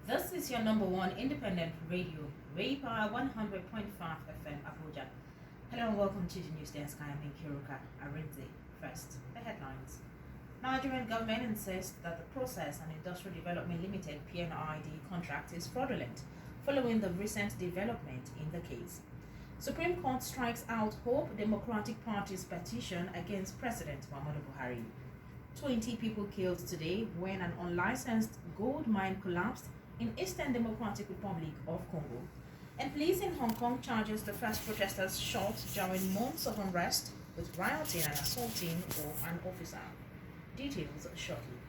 This is your number one independent radio, Power 100.5 FM Abuja. Hello and welcome to the news desk. I am Nkiruka Arinze. First, the headlines. Nigerian government insists that the Process and Industrial Development Limited PNID contract is fraudulent following the recent development in the case. Supreme Court strikes out Hope Democratic Party's petition against President Muhammadu Buhari. 20 people killed today when an unlicensed gold mine collapsed in Eastern Democratic Republic of Congo. And police in Hong Kong charges the first protesters shot during months of unrest with rioting and assaulting of an officer. Details shortly.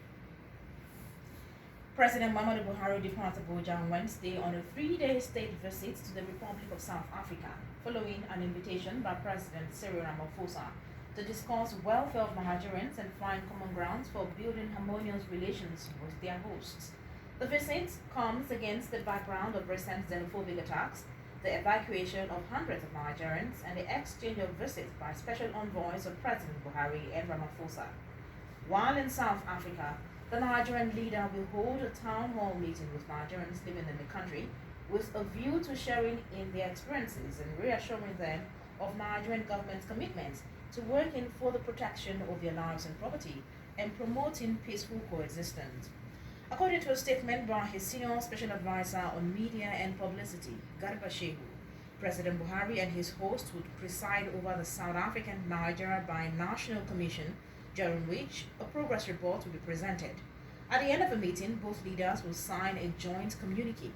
President Muhammadu Buhari departed Abuja on Wednesday on a 3-day state visit to the Republic of South Africa, following an invitation by President Cyril Ramaphosa to discuss welfare of Nigerians and find common grounds for building harmonious relations with their hosts. The visit comes against the background of recent xenophobic attacks, the evacuation of hundreds of Nigerians, and the exchange of visits by special envoys of President Buhari and Ramaphosa. While in South Africa, the Nigerian leader will hold a town hall meeting with Nigerians living in the country with a view to sharing in their experiences and reassuring them of Nigerian government's commitment to working for the protection of their lives and property and promoting peaceful coexistence. According to a statement by his senior special advisor on media and publicity, Garba Shehu, President Buhari and his host would preside over the South African Nigeria Binational Commission, during which a progress report will be presented. At the end of the meeting, both leaders will sign a joint communique.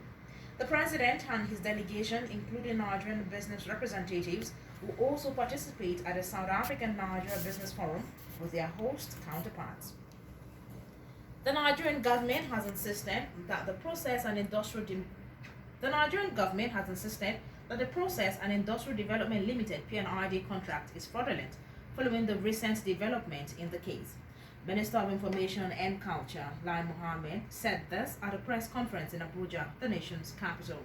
The president and his delegation, including Nigerian business representatives, will also participate at the South African Nigeria Business Forum with their host counterparts. The Nigerian government has insisted that the Process and Industrial Development Limited (PNID) contract is fraudulent following the recent development in the case. Minister of Information and Culture, Lai Mohammed, said this at a press conference in Abuja, the nation's capital.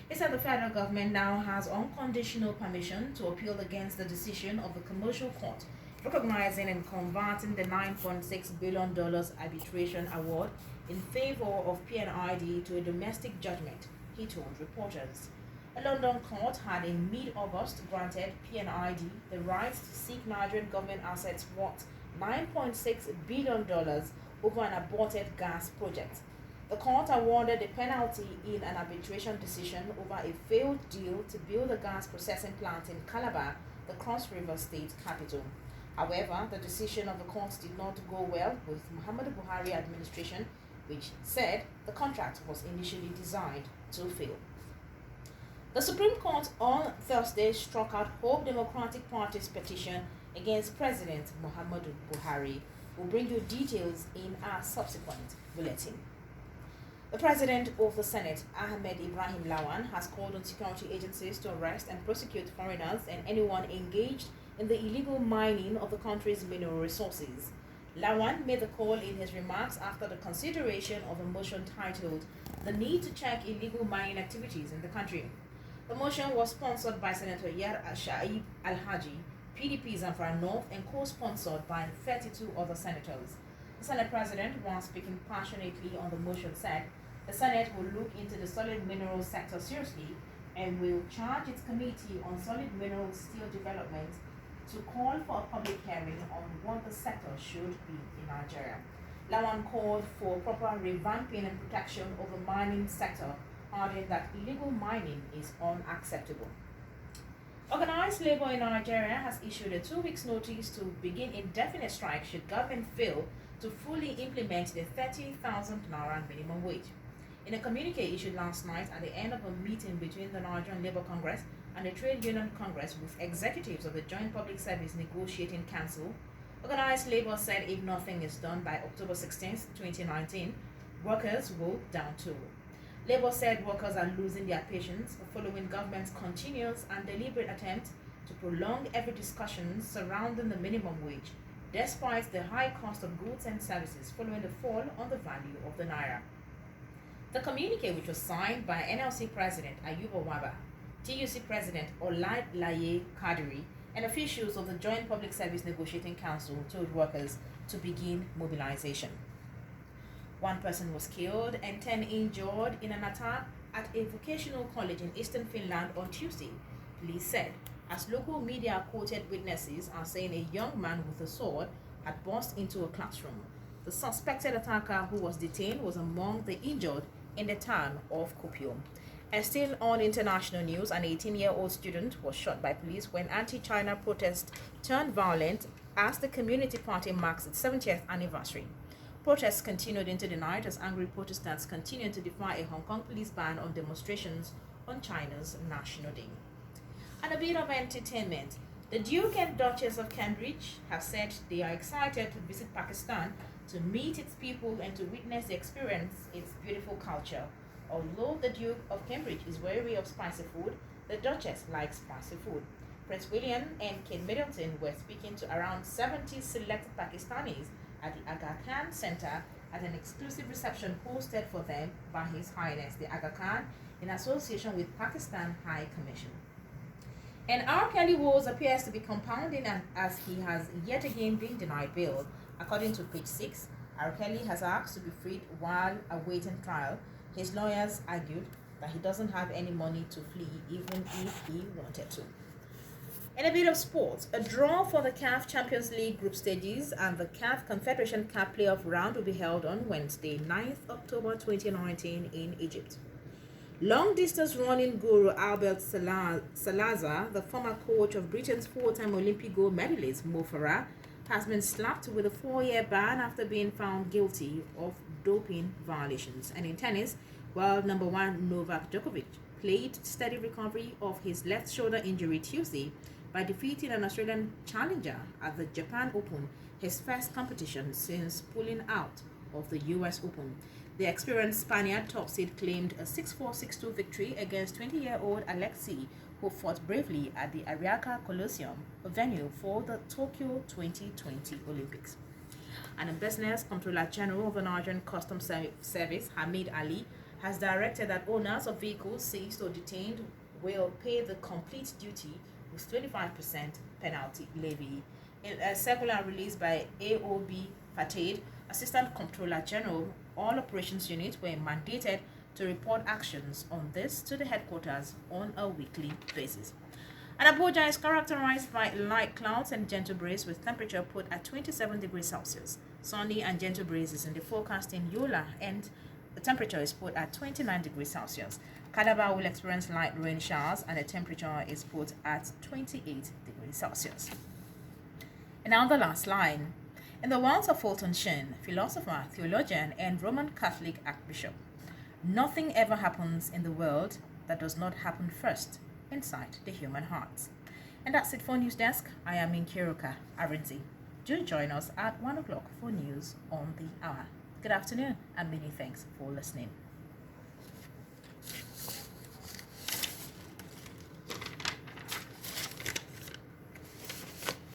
He said the federal government now has unconditional permission to appeal against the decision of the commercial court, recognizing and converting the $9.6 billion arbitration award in favor of PNID to a domestic judgment, he told reporters. A London court had in mid-August granted PNID the right to seek Nigerian government assets worth $9.6 billion over an aborted gas project. The court awarded a penalty in an arbitration decision over a failed deal to build a gas processing plant in Calabar, the Cross River State capital. However, the decision of the court did not go well with Muhammadu Buhari administration, which said the contract was initially designed to fail. The Supreme Court on Thursday struck out Hope Democratic Party's petition against President Muhammadu Buhari. We'll bring you details in our subsequent bulletin. The President of the Senate, Ahmed Ibrahim Lawan, has called on security agencies to arrest and prosecute foreigners and anyone engaged in the illegal mining of the country's mineral resources. Lawan made the call in his remarks after the consideration of a motion titled "The Need to Check Illegal Mining Activities in the Country." The motion was sponsored by Senator Yar Shaib Al-Haji, PDP Zamfara North, and co-sponsored by 32 other senators. The Senate President, while speaking passionately on the motion, said the Senate will look into the solid minerals sector seriously and will charge its Committee on Solid Mineral Steel Development to call for a public hearing on what the sector should be in Nigeria. Lawan called for proper revamping and protection of the mining sector, adding that illegal mining is unacceptable. Organized labor in Nigeria has issued a 2-week notice to begin indefinite strike should government fail to fully implement the 30,000 Naira minimum wage. In a communique issued last night at the end of a meeting between the Nigerian Labour Congress and the Trade Union Congress with executives of the Joint Public Service Negotiating Council, organized labor said if nothing is done by October 16, 2019, workers will down tool. Labour said workers are losing their patience following government's continuous and deliberate attempt to prolong every discussion surrounding the minimum wage, despite the high cost of goods and services following the fall on the value of the Naira. The communique, which was signed by NLC President Ayuba Waba, TUC President Olad Laye Kadiri, and officials of the Joint Public Service Negotiating Council told workers to begin mobilization. One person was killed and 10 injured in an attack at a vocational college in eastern Finland on Tuesday, police said, as local media quoted witnesses as saying a young man with a sword had burst into a classroom. The suspected attacker who was detained was among the injured in the town of Kuopio. And still on international news, an 18-year-old student was shot by police when anti-China protests turned violent as the Community Party marks its 70th anniversary. Protests continued into the night as angry protestants continued to defy a Hong Kong police ban on demonstrations on China's National Day. And a bit of entertainment. The Duke and Duchess of Cambridge have said they are excited to visit Pakistan to meet its people and to witness the experience its beautiful culture. Although the Duke of Cambridge is wary of spicy food, the Duchess likes spicy food. Prince William and Kate Middleton were speaking to around 70 selected Pakistanis at the Aga Khan Center at an exclusive reception hosted for them by His Highness the Aga Khan in association with Pakistan High Commission. And R. Kelly woes appears to be compounding as he has yet again been denied bail. According to page 6, R. Kelly has asked to be freed while awaiting trial. His lawyers argued that he doesn't have any money to flee even if he wanted to. In a bit of sports, a draw for the CAF Champions League group stages and the CAF Confederation Cup playoff round will be held on Wednesday, 9th October 2019 in Egypt. Long-distance running guru Albert Salazar, the former coach of Britain's four-time Olympic gold medalist Mo Farah, has been slapped with a 4-year ban after being found guilty of doping violations. And in tennis, world number 1 Novak Djokovic played steady recovery of his left shoulder injury Tuesday by defeating an Australian challenger at the Japan Open, his first competition since pulling out of the US Open. The experienced Spaniard top seed claimed a 6-4, 6-2 victory against 20-year-old Alexei, who fought bravely at the Ariake Coliseum, a venue for the Tokyo 2020 Olympics. And in business, Comptroller General of the Nigerian Customs Service, Hamid Ali, has directed that owners of vehicles seized or detained will pay the complete duty with 25% penalty levy. In a circular released by AOB Fatade, Assistant Comptroller General, all operations units were mandated to report actions on this to the headquarters on a weekly basis. And Abuja is characterized by light clouds and gentle breeze with temperature put at 27 degrees Celsius. Sunny and gentle breezes in the forecast in Yola, and the temperature is put at 29 degrees Celsius. Calabar will experience light rain showers and the temperature is put at 28 degrees Celsius. And now the last line. In the words of Fulton Sheen, philosopher, theologian, and Roman Catholic Archbishop, nothing ever happens in the world that does not happen first inside the human heart. And that's it for News Desk. I am Nkiruka Arinzi. Do join us at 1 o'clock for news on the hour. Good afternoon and many thanks for listening.